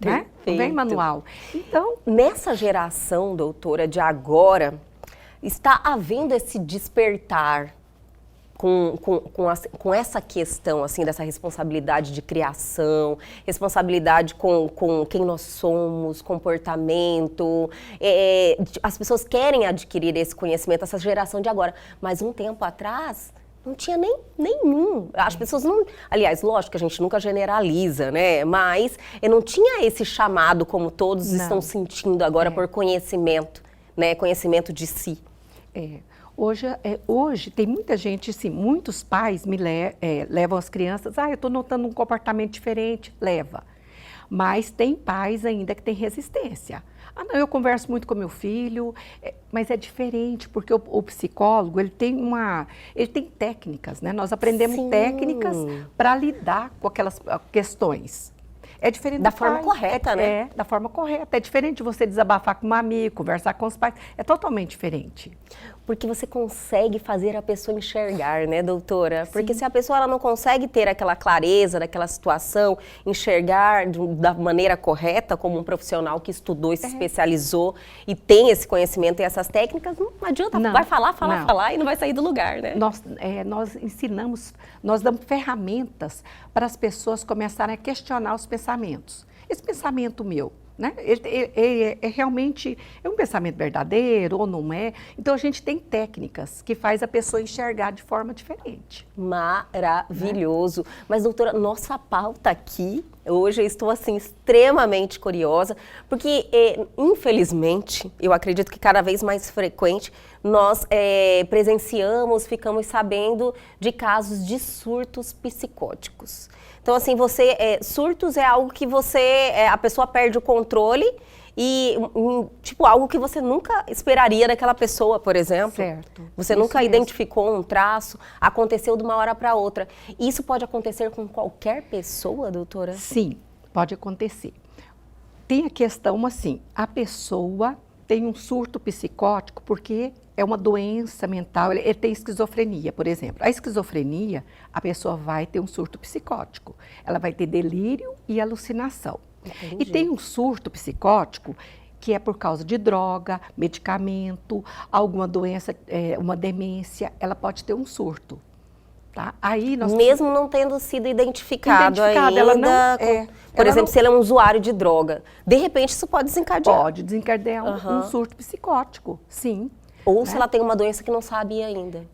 Né? Não vem manual. Então, nessa geração, doutora, de agora, está havendo esse despertar com essa questão, assim, dessa responsabilidade de criação, responsabilidade com quem nós somos, comportamento. As pessoas querem adquirir esse conhecimento, essa geração de agora. Mas um tempo atrás, não tinha nenhum. As pessoas não... Aliás, lógico que a gente nunca generaliza, né? Mas não tinha esse chamado como todos estão sentindo agora por conhecimento, né? Conhecimento de si. Hoje tem muita gente, assim, muitos pais levam as crianças, eu estou notando um comportamento diferente, leva. Mas tem pais ainda que têm resistência. Ah, não, eu converso muito com meu filho, mas é diferente, porque o psicólogo, ele tem técnicas, né? Nós aprendemos Sim. técnicas para lidar com aquelas questões. É diferente Da do forma pai. correta, né? É, da forma correta. É diferente de você desabafar com um amigo, conversar com os pais. É totalmente diferente. Porque você consegue fazer a pessoa enxergar, né, doutora? Porque Sim. se a pessoa ela não consegue ter aquela clareza daquela situação, enxergar da maneira correta, como um profissional que estudou e se especializou e tem esse conhecimento e essas técnicas, não adianta, Não, vai falar e não vai sair do lugar, né? Nós ensinamos, nós damos ferramentas para as pessoas começarem a questionar os pensamentos. Esse pensamento meu, né? Ele realmente é um pensamento verdadeiro ou não é? Então a gente tem técnicas que faz a pessoa enxergar de forma diferente. Maravilhoso. Mas, doutora, nossa pauta aqui, hoje eu estou, assim, extremamente curiosa, porque, infelizmente, eu acredito que cada vez mais frequente, nós presenciamos, ficamos sabendo de casos de surtos psicóticos. Então, assim, surtos é algo que a pessoa perde o controle e, tipo, algo que você nunca esperaria daquela pessoa, por exemplo. Certo. Você Isso nunca mesmo. identificou um traço, aconteceu de uma hora para outra. Isso pode acontecer com qualquer pessoa, doutora? Sim, pode acontecer. Tem a questão assim, a pessoa tem um surto psicótico porque é uma doença mental, ele tem esquizofrenia, por exemplo. A esquizofrenia, a pessoa vai ter um surto psicótico. Ela vai ter delírio e alucinação. Entendi. E tem um surto psicótico que é por causa de droga, medicamento, alguma doença, uma demência, ela pode ter um surto. Tá? Aí nós Mesmo não tendo sido identificado ainda, ela não por ela exemplo, não- se ele é um usuário de droga, de repente isso pode desencadear. pode desencadear Aham. um surto psicótico, sim. Ou se né? ela tem uma doença que não sabe ainda.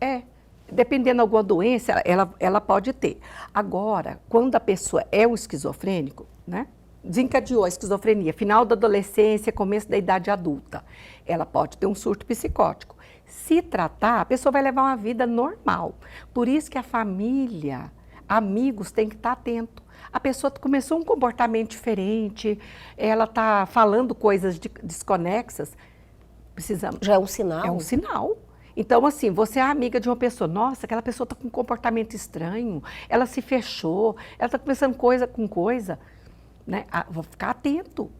Dependendo de alguma doença, ela pode ter. Agora, quando a pessoa é um esquizofrênico, né? Desencadeou a esquizofrenia, final da adolescência, começo da idade adulta, ela pode ter um surto psicótico. Se tratar, a pessoa vai levar uma vida normal. Por isso que a família, amigos, tem que estar atento. A pessoa começou um comportamento diferente, ela está falando coisas desconexas, precisamos. Já é um sinal? É um sinal. Então, assim, você é amiga de uma pessoa, nossa, aquela pessoa está com um comportamento estranho, ela se fechou, ela está conversando coisa com coisa, né? Vou ficar atento.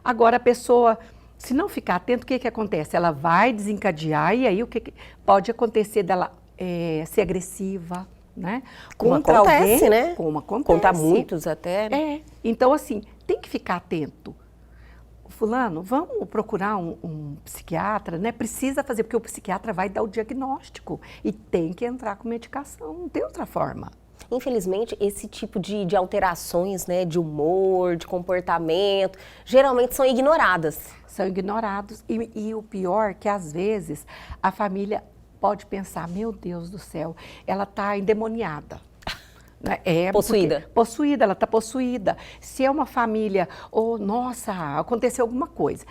Agora, a pessoa, se não ficar atento, o que acontece? Ela vai desencadear e aí o que pode acontecer dela ser agressiva, né? Como Contra acontece, alguém, né? Como acontece. Contra muitos até. né? Então, assim, tem que ficar atento. Fulano, vamos procurar um psiquiatra, né? Precisa fazer, porque o psiquiatra vai dar o diagnóstico e tem que entrar com medicação, não tem outra forma. Infelizmente, esse tipo de alterações, né, de humor, de comportamento, geralmente são ignoradas. São ignorados e o pior é que às vezes a família pode pensar, meu Deus do céu, ela está endemoniada. Né? Possuída. Possuída, ela está possuída. Se é uma família, nossa, aconteceu alguma coisa.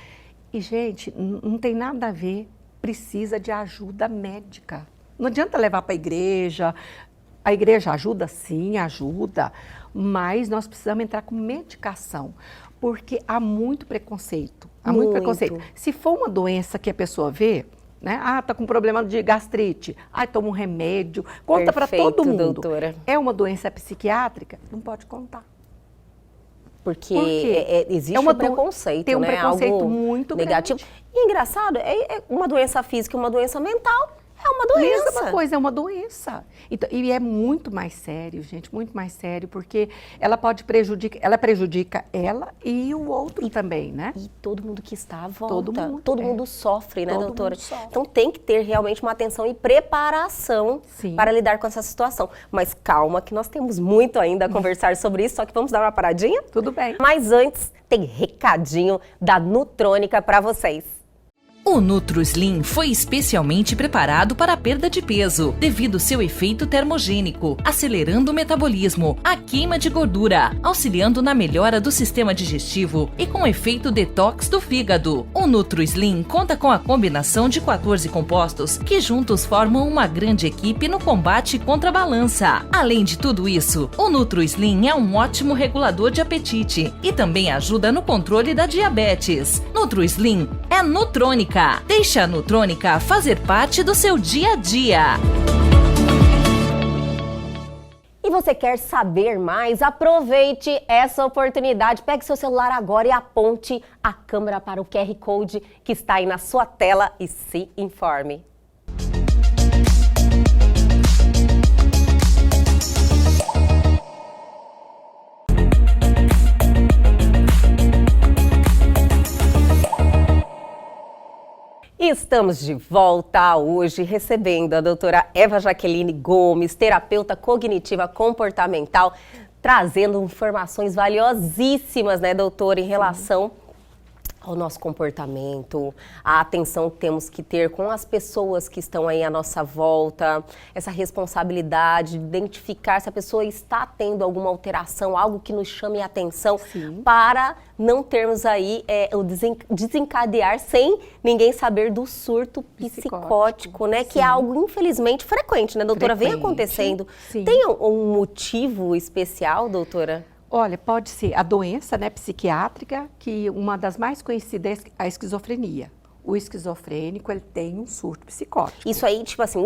E, gente, não tem nada a ver, precisa de ajuda médica. Não adianta levar para a igreja ajuda? Sim, ajuda, mas nós precisamos entrar com medicação, porque há muito preconceito. Há muito preconceito. Se for uma doença que a pessoa vê, né? Tá com problema de gastrite. Toma um remédio. Conta para todo mundo. Doutora. É uma doença psiquiátrica? Não pode contar. Porque Por quê? existe um preconceito, tem um né? preconceito Algo muito negativo. grande. E engraçado, uma doença física e uma doença mental é uma doença. Mesma coisa, é uma doença. Então, e é muito mais sério, gente, muito mais sério, porque ela prejudica ela e o outro também, né? E todo mundo que está à volta. Todo mundo, mundo sofre, né, Todo doutora? mundo sofre. Então tem que ter realmente uma atenção e preparação Sim. para lidar com essa situação. Mas calma, que nós temos muito ainda a conversar sobre isso, só que vamos dar uma paradinha? Tudo bem. Mas antes, tem recadinho da Nutrônica para vocês. O NutroSlim foi especialmente preparado para a perda de peso, devido ao seu efeito termogênico, acelerando o metabolismo, a queima de gordura, auxiliando na melhora do sistema digestivo e com efeito detox do fígado. O NutroSlim conta com a combinação de 14 compostos que juntos formam uma grande equipe no combate contra a balança. Além de tudo isso, o NutroSlim é um ótimo regulador de apetite e também ajuda no controle da diabetes. NutroSlim é Nutrônica. Deixe a Nutrônica fazer parte do seu dia a dia. E você quer saber mais? Aproveite essa oportunidade. Pegue seu celular agora e aponte a câmera para o QR Code que está aí na sua tela e se informe. Estamos de volta hoje recebendo a doutora Eva Jaqueline Gomes, terapeuta cognitiva comportamental, trazendo informações valiosíssimas, né, doutora, em relação ao nosso comportamento, a atenção que temos que ter com as pessoas que estão aí à nossa volta, essa responsabilidade de identificar se a pessoa está tendo alguma alteração, algo que nos chame a atenção, para não termos aí o desencadear sem ninguém saber do surto psicótico, né? Que é algo, infelizmente, frequente, né, doutora? Vem acontecendo. Tem um motivo especial, doutora? Olha, pode ser a doença, né, psiquiátrica, que uma das mais conhecidas é a esquizofrenia. O esquizofrênico, ele tem um surto psicótico. Isso aí, tipo assim,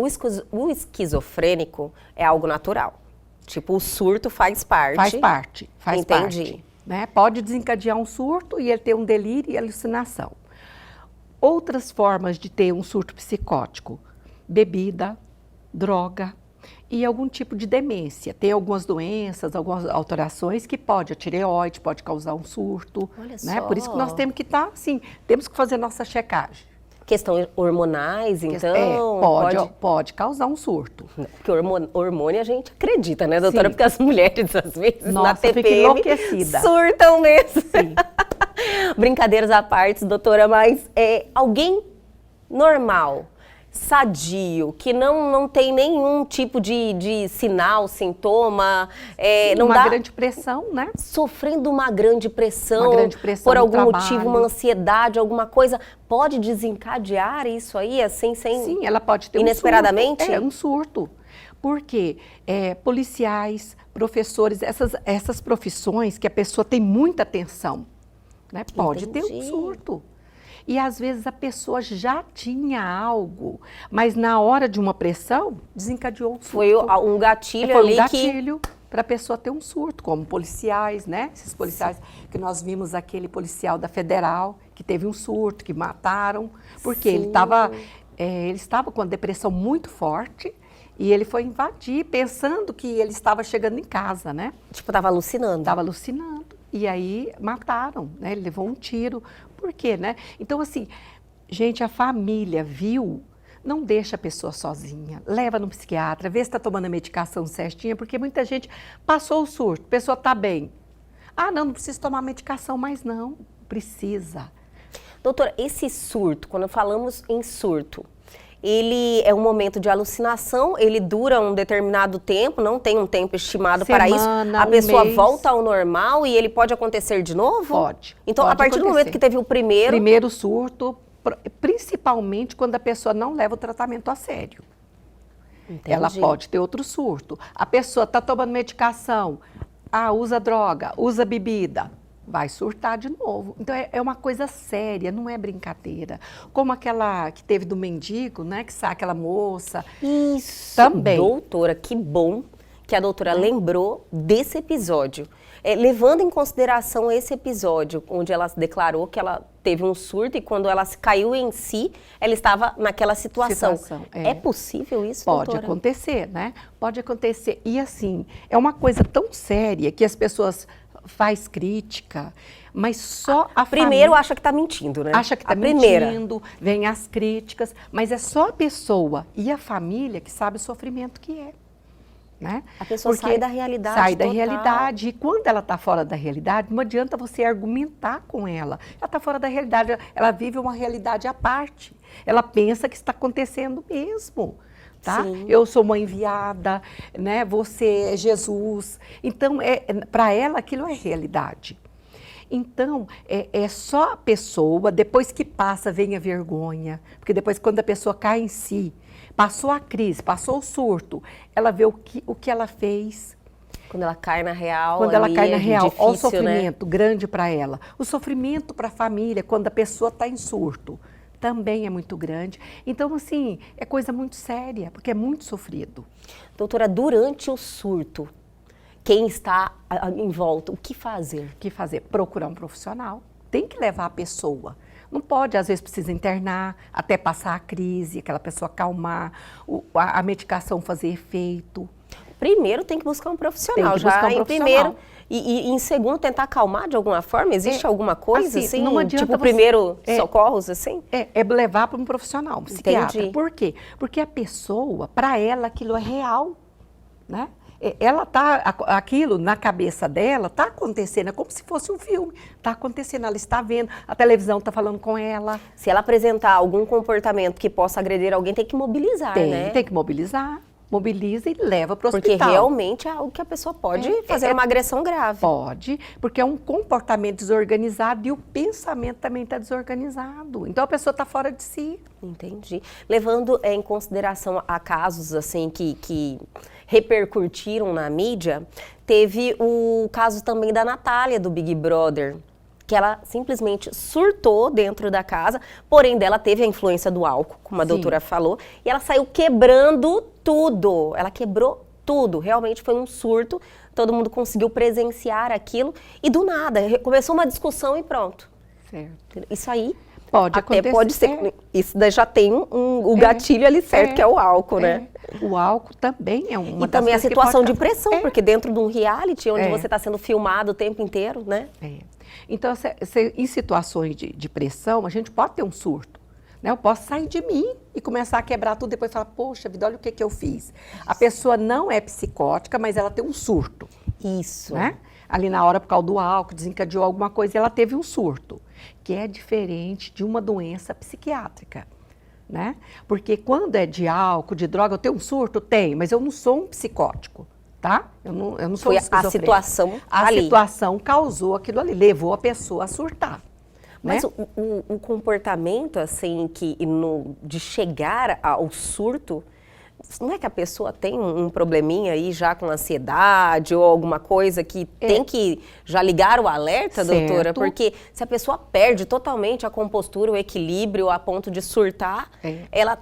o esquizofrênico é algo natural. Tipo, o surto faz parte. Faz parte. Né? Pode desencadear um surto e ele ter um delírio e alucinação. Outras formas de ter um surto psicótico: bebida, droga e algum tipo de demência. Tem algumas doenças, algumas alterações que pode, a tireoide pode causar um surto. Olha né? só. Por isso que nós temos que estar, assim, temos que fazer nossa checagem. Questões hormonais, então? Pode causar um surto. Porque hormônio a gente acredita, né, doutora? Sim. Porque as mulheres, às vezes, Nossa, na TPM, fica enlouquecida. surtam mesmo. Sim. Brincadeiras à parte, doutora, mas alguém normal, sadio, que não tem nenhum tipo de sinal, sintoma, não uma dá, grande pressão, né? sofrendo uma grande pressão por no algum trabalho. motivo, uma ansiedade, alguma coisa, pode desencadear isso aí, assim, sem... Sim, ela pode ter inesperadamente? um surto. Porque policiais, professores, essas profissões que a pessoa tem muita atenção, né? Pode ter um surto. E às vezes a pessoa já tinha algo, mas na hora de uma pressão, desencadeou um surto. Foi um gatilho Foi ali um gatilho para a pessoa ter um surto, como policiais, né? Esses policiais que nós vimos, aquele policial da Federal, que teve um surto, que mataram, porque ele estava com a depressão muito forte e ele foi invadir, pensando que ele estava chegando em casa, né? Tipo, estava alucinando. Estava alucinando. E aí mataram, né? Ele levou um tiro. Por quê, né? Então, assim, gente, a família viu, não deixa a pessoa sozinha, leva no psiquiatra, vê se está tomando a medicação certinha, porque muita gente passou o surto, a pessoa está bem. Ah, não precisa tomar medicação, mas não, precisa. Doutora, esse surto, quando falamos em surto, ele é um momento de alucinação, ele dura um determinado tempo, não tem um tempo estimado para isso. A pessoa volta ao normal e ele pode acontecer de novo? Pode. Então, pode a partir do momento que teve o primeiro surto, principalmente quando a pessoa não leva o tratamento a sério. Entendi. Ela pode ter outro surto. A pessoa está tomando medicação, usa droga, usa bebida, vai surtar de novo. Então, é uma coisa séria, não é brincadeira. Como aquela que teve do mendigo, né? Que sabe, aquela moça. Isso. Também. Doutora, que bom que a doutora lembrou desse episódio. Levando em consideração esse episódio, onde ela declarou que ela teve um surto e quando ela caiu em si, ela estava naquela situação. É possível isso, Pode doutora? acontecer, né? Pode acontecer. E assim, é uma coisa tão séria que as pessoas faz crítica, mas só a primeiro família acha que está mentindo, né? acha que está mentindo, vem as críticas, mas é só a pessoa e a família que sabe o sofrimento que é. Né? A pessoa Porque sai da realidade sai da total. realidade, e quando ela está fora da realidade, não adianta você argumentar com ela. Ela está fora da realidade, ela vive uma realidade à parte. Ela pensa que está acontecendo mesmo. Tá? Sim. Eu sou uma enviada, né? Você é Jesus. Então, para ela, aquilo é realidade. Então, é só a pessoa, depois que passa, vem a vergonha. Porque depois, quando a pessoa cai em si, passou a crise, passou o surto, ela vê o que ela fez. Quando ela cai na real, Quando ela ali cai na é real, difícil, olha o né? sofrimento grande para ela. O sofrimento para a família, quando a pessoa está em surto, também é muito grande. Então, assim, é coisa muito séria, porque é muito sofrido. Doutora, durante o surto, quem está em volta, o que fazer? O que fazer? Procurar um profissional. Tem que levar a pessoa. Não pode, às vezes precisa internar, até passar a crise, aquela pessoa acalmar, a medicação fazer efeito. Primeiro tem que buscar um profissional, Tem que buscar um em profissional. primeiro. E em segundo, tentar acalmar de alguma forma? Existe alguma coisa assim? Não adianta tipo, você- primeiro socorros, assim? É levar para um profissional, um psiquiatra. Entendi. Por quê? Porque a pessoa, para ela, aquilo é real, né? Ela aquilo na cabeça dela está acontecendo, é como se fosse um filme. Está acontecendo, ela está vendo, a televisão está falando com ela. Se ela apresentar algum comportamento que possa agredir alguém, tem que mobilizar, né? Tem que mobilizar. Mobiliza e leva para o Porque hospital. realmente é algo que a pessoa pode fazer uma agressão grave. Pode, porque é um comportamento desorganizado e o pensamento também está desorganizado. Então a pessoa está fora de si. Entendi. Levando em consideração a casos assim que repercutiram na mídia, teve o caso também da Natália, do Big Brother, que ela simplesmente surtou dentro da casa, porém dela teve a influência do álcool, como a Sim. doutora falou, e ela saiu quebrando tudo. Ela quebrou tudo. Realmente foi um surto. Todo mundo conseguiu presenciar aquilo e do nada começou uma discussão e pronto. Certo. Isso aí Pode até acontecer. pode ser. Isso daí já tem o gatilho ali certo, que é o álcool, né? O álcool também é uma E das também a coisas que situação pode de pressão, porque dentro de um reality onde É. você está sendo filmado o tempo inteiro, né? Então, em situações de pressão, a gente pode ter um surto. Né? Eu posso sair de mim e começar a quebrar tudo, depois falar, poxa vida, olha o que eu fiz. A pessoa não é psicótica, mas ela tem um surto. Isso. Né? Ali na hora, por causa do álcool, desencadeou alguma coisa e ela teve um surto, que é diferente de uma doença psiquiátrica. Né? Porque quando é de álcool, de droga, eu tenho um surto? Tenho, mas eu não sou um psicótico. Tá? Eu não sou Foi a esquizofrênica. situação A ali. situação causou aquilo ali, levou a pessoa a surtar. Mas né? o comportamento, assim, de chegar ao surto, não é que a pessoa tem um probleminha aí já com ansiedade ou alguma coisa que tem que já ligar o alerta, Certo. doutora? Porque se a pessoa perde totalmente a compostura, o equilíbrio a ponto de surtar, ela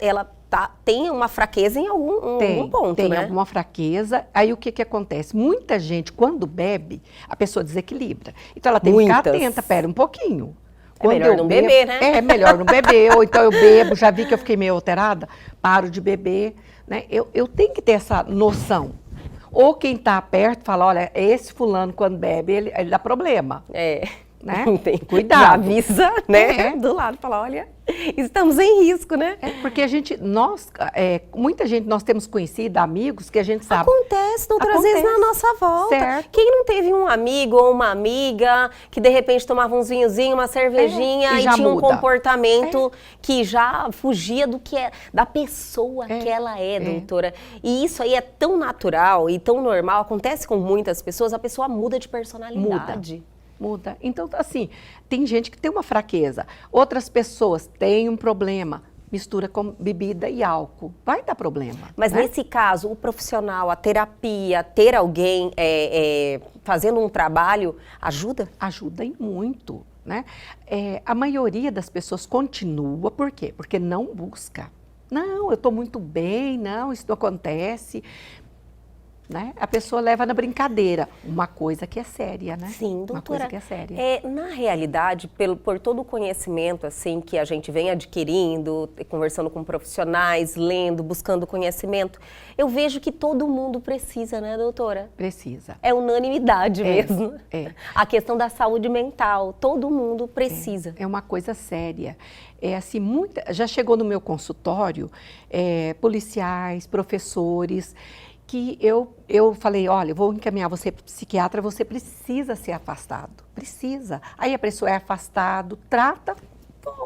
tem uma fraqueza em algum ponto, tem né? alguma fraqueza. Aí o que acontece? Muita gente, quando bebe, a pessoa desequilibra. Então ela tem que ficar Muitas. atenta, pera um pouquinho. É melhor não beber, né? É melhor não beber, ou então eu bebo, já vi que eu fiquei meio alterada, paro de beber. Né? Eu tenho que ter essa noção. Ou quem está perto fala, olha, esse fulano quando bebe, ele dá problema. Né? Tem Cuidado. Já avisa, né? Do lado, fala, olha, estamos em risco, né? Porque muita gente, nós temos conhecido, amigos, que a gente sabe. Acontece, doutora, às vezes na nossa volta. Certo. Quem não teve um amigo ou uma amiga que de repente tomava uns vinhozinhos, uma cervejinha e e já tinha um muda. comportamento que já fugia do que é, da pessoa que ela é, doutora. E isso aí é tão natural e tão normal, acontece com muitas pessoas, a pessoa muda de personalidade. Muda. Então, assim, tem gente que tem uma fraqueza. Outras pessoas têm um problema. Mistura com bebida e álcool. Vai dar problema. Mas né? nesse caso, o profissional, a terapia, ter alguém fazendo um trabalho, ajuda? Ajuda e muito. Né? A maioria das pessoas continua. Por quê? Porque não busca. Não, eu estou muito bem, não, isso não acontece. Né? A pessoa leva na brincadeira uma coisa que é séria, né? Sim, doutora. Uma coisa que é séria. Na realidade, por todo o conhecimento assim que a gente vem adquirindo, conversando com profissionais, lendo, buscando conhecimento, eu vejo que todo mundo precisa, né, doutora? Precisa. É unanimidade mesmo. A questão da saúde mental, todo mundo precisa. É uma coisa séria. Assim, já chegou no meu consultório policiais, professores. que eu falei, olha, eu vou encaminhar você para o psiquiatra, você precisa ser afastado, precisa. Aí a pessoa é afastado, trata,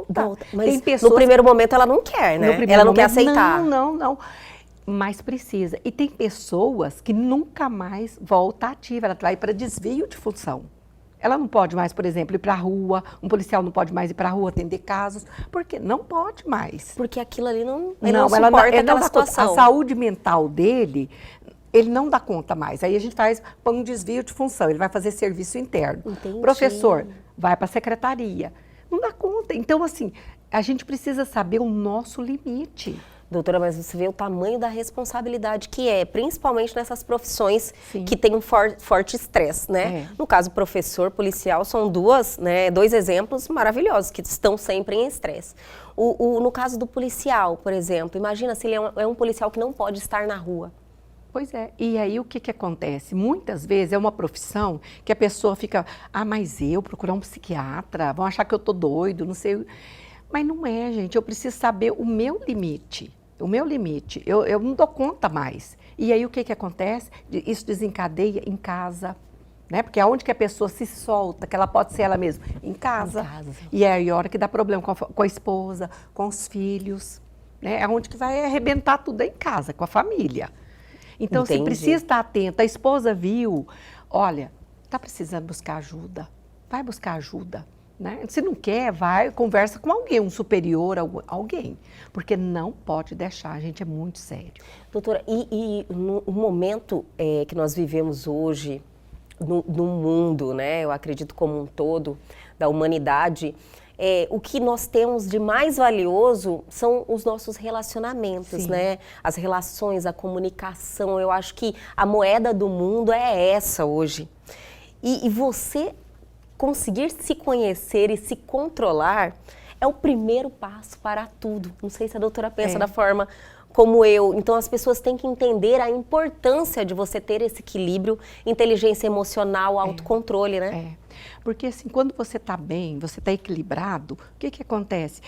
volta. Mas Tem pessoas, no primeiro momento ela não quer, né? Ela não quer aceitar. Não. Mas precisa. E tem pessoas que nunca mais volta ativa, ela vai para desvio de função. Ela não pode mais, por exemplo, ir para a rua, um policial não pode mais ir para a rua atender casos, porque não pode mais. Porque aquilo ali não suporta aquela situação. A saúde mental dele, ele não dá conta mais. Aí a gente põe um desvio de função, ele vai fazer serviço interno. Entendi. Professor, vai para a secretaria. Não dá conta. Então, assim, a gente precisa saber o nosso limite. Doutora, mas você vê o tamanho da responsabilidade que é, principalmente nessas profissões Sim. que têm um forte estresse, né? No caso, professor, policial, são dois exemplos maravilhosos, que estão sempre em estresse. No caso do policial, por exemplo, imagina se ele é um policial que não pode estar na rua. Pois é, e aí o que acontece? Muitas vezes é uma profissão que a pessoa fica, mas eu procurar um psiquiatra, vão achar que eu tô doido, não sei. Mas não é, gente, eu preciso saber o meu limite. Eu não dou conta mais. E aí o que acontece? Isso desencadeia em casa, né? Porque aonde que a pessoa se solta, que ela pode ser ela mesma? Em casa. E é aí a hora que dá problema com a esposa, com os filhos, né? É onde que vai arrebentar tudo em casa, com a família. Então, você precisa estar atenta. A esposa viu, olha, está precisando buscar ajuda, vai buscar ajuda. Né? Se não quer, vai, conversa com alguém, um superior, alguém. Porque não pode deixar, a gente é muito sério. Doutora, e no momento que nós vivemos hoje, no mundo, né, eu acredito como um todo, da humanidade, o que nós temos de mais valioso são os nossos relacionamentos, né? As relações, a comunicação. Eu acho que a moeda do mundo é essa hoje. E você conseguir se conhecer e se controlar é o primeiro passo para tudo. Não sei se a doutora pensa da forma como eu. Então, as pessoas têm que entender a importância de você ter esse equilíbrio, inteligência emocional, autocontrole, né? Porque, assim, quando você está bem, você está equilibrado, o que acontece?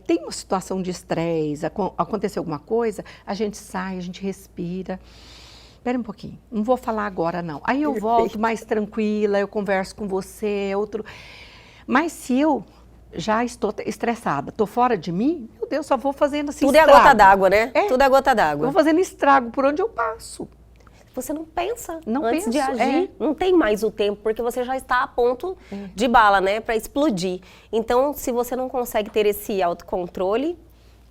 Tem uma situação de estresse, aconteceu alguma coisa, a gente sai, a gente respira. Espera um pouquinho, não vou falar agora não. Aí eu volto mais tranquila, eu converso com você, Mas se eu já estou estressada, estou fora de mim, meu Deus, só vou fazendo assim Tudo estrago. é a gota d'água, né? Tudo é a gota d'água. Vou fazendo estrago por onde eu passo. Você não pensa antes de agir, não tem mais o tempo, porque você já está a ponto de bala, né, para explodir. Então, se você não consegue ter esse autocontrole,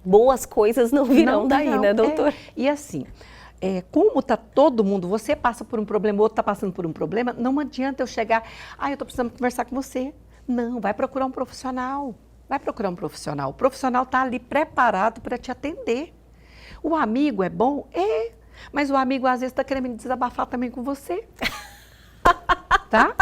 boas coisas não virão daí, né, doutor? E assim, como está todo mundo, você passa por um problema, o outro está passando por um problema, não adianta eu chegar, eu estou precisando conversar com você. Não, vai procurar um profissional. Vai procurar um profissional. O profissional está ali preparado para te atender. O amigo é bom? Mas o amigo às vezes está querendo desabafar também com você. Tá?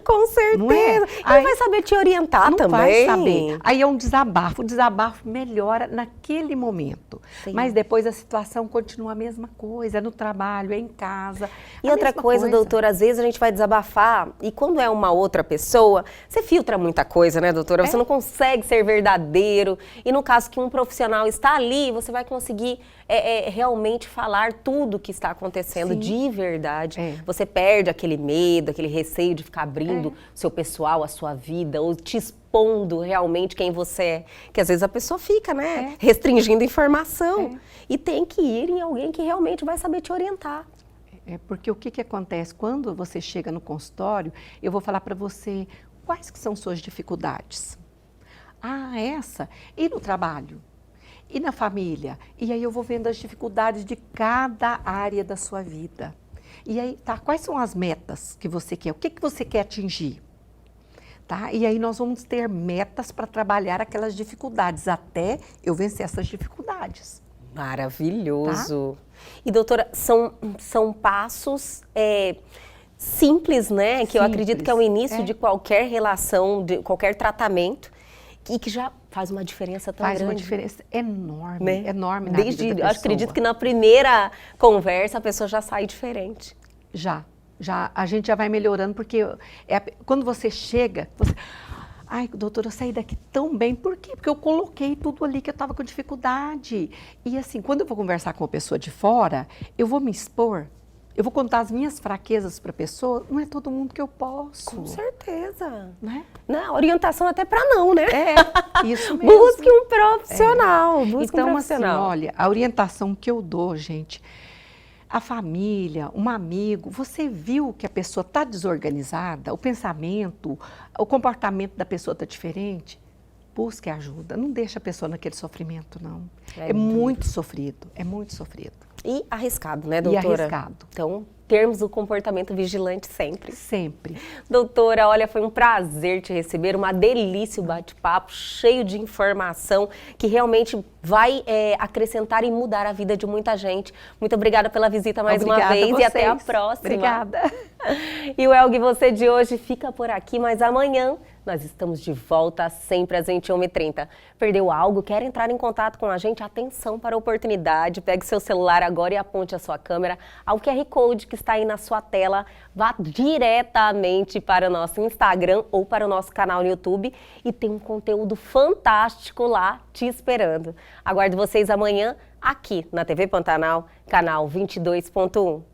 Com certeza. Não é? Ele vai saber te orientar não também. Vai saber. Aí é um desabafo. O desabafo melhora naquele momento. Sim. Mas depois a situação continua a mesma coisa. É no trabalho, é em casa. E outra coisa, doutora, às vezes a gente vai desabafar e quando é uma outra pessoa, você filtra muita coisa, né, doutora? Você não consegue ser verdadeiro. E no caso que um profissional está ali, você vai conseguir realmente falar tudo o que está acontecendo de verdade. Você perde aquele medo, aquele receio de ficar abrindo seu pessoal, a sua vida, ou te expondo realmente quem você é. Que às vezes a pessoa fica, né, restringindo informação. E tem que ir em alguém que realmente vai saber te orientar. Porque o que acontece? Quando você chega no consultório, eu vou falar para você quais que são suas dificuldades. Essa. E no trabalho? E na família? E aí eu vou vendo as dificuldades de cada área da sua vida. E aí, quais são as metas que você quer? O que você quer atingir? Tá? E aí nós vamos ter metas para trabalhar aquelas dificuldades, até eu vencer essas dificuldades. Maravilhoso. Tá? E doutora, são passos simples, né? Que eu acredito que é o início de qualquer relação, de qualquer tratamento, e que já faz uma diferença tão grande. Faz uma diferença enorme, né? Enorme na vida da pessoa. Eu acredito que na primeira conversa a pessoa já sai diferente. Já, a gente já vai melhorando, porque quando você chega, Ai, doutora, eu saí daqui tão bem. Por quê? Porque eu coloquei tudo ali que eu estava com dificuldade. E assim, quando eu vou conversar com uma pessoa de fora, eu vou me expor, eu vou contar as minhas fraquezas para a pessoa, não é todo mundo que eu posso. Com certeza. Né? Não, orientação até para não, né? É, isso mesmo. Busque um profissional, busque um Então, profissional. assim, olha, a orientação que eu dou, gente, a família, um amigo, você viu que a pessoa está desorganizada, o pensamento, o comportamento da pessoa está diferente? Busque ajuda, não deixe a pessoa naquele sofrimento, não. É muito sofrido, é muito sofrido. E arriscado, né, doutora? E arriscado. Então, termos o comportamento vigilante sempre. Sempre. Doutora, olha, foi um prazer te receber, uma delícia o bate-papo, cheio de informação que realmente vai acrescentar e mudar a vida de muita gente. Muito obrigada pela visita mais uma vez e até a próxima. Obrigada. E o Elgue Você de hoje fica por aqui, mas amanhã nós estamos de volta sempre às 21h30. Perdeu algo? Quer entrar em contato com a gente? Atenção para a oportunidade. Pegue seu celular agora e aponte a sua câmera ao QR Code que está aí na sua tela. Vá diretamente para o nosso Instagram ou para o nosso canal no YouTube e tem um conteúdo fantástico lá te esperando. Aguardo vocês amanhã aqui na TV Pantanal, canal 22.1.